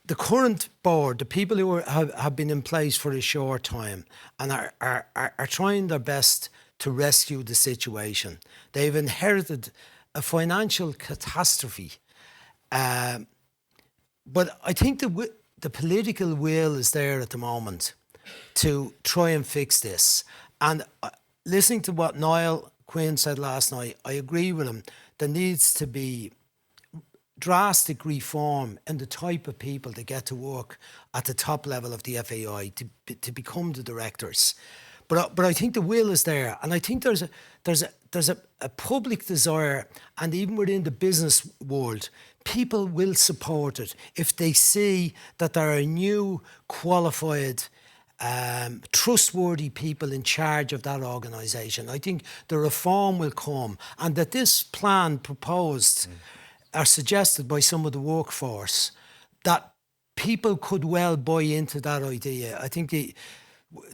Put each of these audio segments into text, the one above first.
the current board, the people who have been in place for a short time and are trying their best to rescue the situation. They've inherited a financial catastrophe. But I think the political will is there at the moment to try and fix this. And listening to what Niall Quinn said last night, I agree with him. There needs to be drastic reform in the type of people that get to work at the top level of the FAI to become the directors. But I think the will is there, and I think there's a public desire, and even within the business world, people will support it if they see that there are new, qualified, trustworthy people in charge of that organisation. I think the reform will come, and that this plan proposed are suggested by some of the workforce, that people could well buy into that idea. I think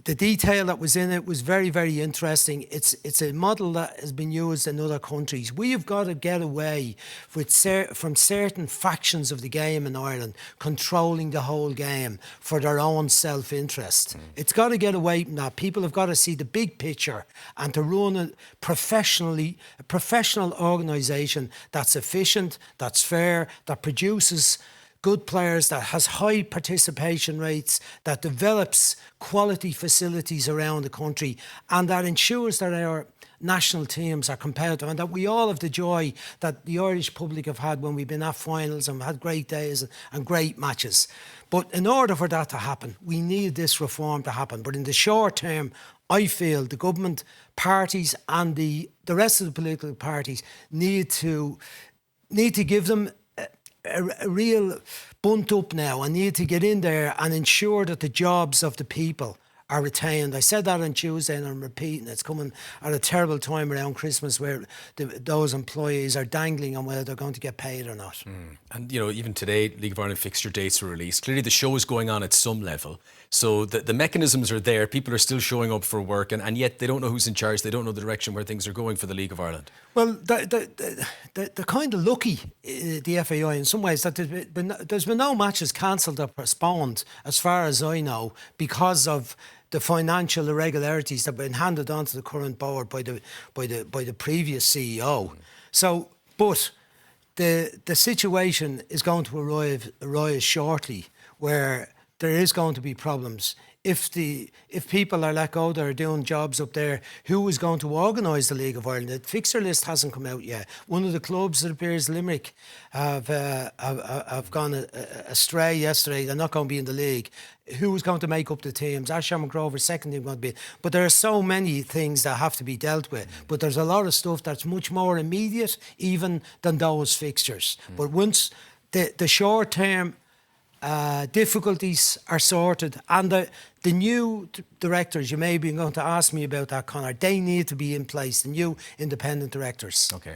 the detail that was in it was very, very interesting. It's a model that has been used in other countries. We have got to get away from certain factions of the game in Ireland controlling the whole game for their own self-interest. It's got to get away from that. People have got to see the big picture and to run a professional organisation that's efficient, that's fair, that produces good players, that has high participation rates, that develops quality facilities around the country, and that ensures that our national teams are competitive, and that we all have the joy that the Irish public have had when we've been at finals and had great days and great matches. But in order for that to happen, we need this reform to happen. But in the short term, I feel the government parties and the rest of the political parties need to give them a real bunt up now, and need to get in there and ensure that the jobs of the people are retained. I said that on Tuesday and I'm repeating. It's coming at a terrible time around Christmas where those employees are dangling on whether they're going to get paid or not. And, even today, League of Ireland fixture dates were released. Clearly the show is going on at some level. So the mechanisms are there. People are still showing up for work, and yet they don't know who's in charge. They don't know the direction where things are going for the League of Ireland. Well, they're kind of lucky, the FAI, in some ways, that there's been no matches cancelled or postponed, as far as I know, because of the financial irregularities that have been handed on to the current board by the previous CEO. So, but the situation is going to arise shortly, where there is going to be problems. If people are let go that are doing jobs up there, who is going to organise the League of Ireland? The fixture list hasn't come out yet. One of the clubs, it appears, Limerick, have gone astray yesterday. They're not going to be in the league. Who is going to make up the teams? Ayrshire and Grover's second team going to be. But there are so many things that have to be dealt with. But there's a lot of stuff that's much more immediate even than those fixtures. But once the short term difficulties are sorted, and the new directors, you may be going to ask me about that, Conor, they need to be in place, the new independent directors. Okay.